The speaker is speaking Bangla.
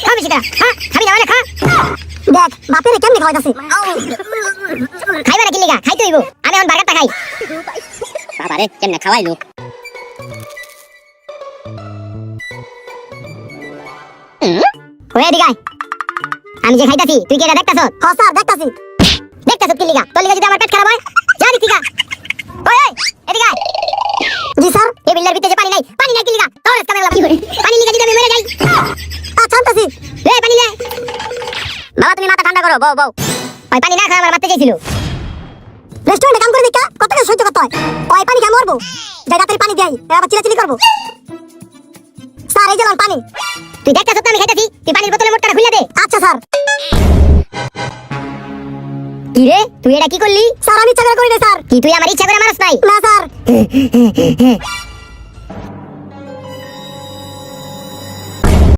খা বেশি করে হ্যাঁ খাবি না মানে খা দেখ বাপের কেমনে খাওয়াইতাছে খাইবা না কি লিগা খাইতে হইব আমি এখন বার্গারটা খাই বাবা রে কেমনে খাওয়াইলো ওই দিগাই আমি যে খাইতাছি তুই কি এটা দেখতাছ হ্যাঁ স্যার দেখতাছি দেখতাছ কি লিগা তোর লিগা যদি আমার পেট খারাপ হয় যা দিতি গা ওই এদিকে আয় জি স্যার এই বিল্লার ভিতরে পানি নাই কি লিগা তোর কামে কি করে পানি লিগা যদি আমি মরে যাই আচ্ছা আনতাছি রে পানি লে বাবা তুমি মাথা ঠান্ডা করো বউ বউ ওই পানি না খাওয়া আমার মারতে চাইছিল রেস্টুরেন্টে কাম করে দেখা কত টাকা সহ্য করতে হয় ওই পানি খেয়ে মরবো যাই রাতের পানি দেই আবার চিলাচিলি করবো স্যার এই যে পানি তুই দেখতাছ তো আমি খাইতাছি তুই পানির বোতলে মোটটা খুলে দে আচ্ছা স্যার কি রে তুই এটা কি করলি স্যার আমি ইচ্ছা করে করি না স্যার কি তুই আমার ইচ্ছা করে মারছ নাই না স্যার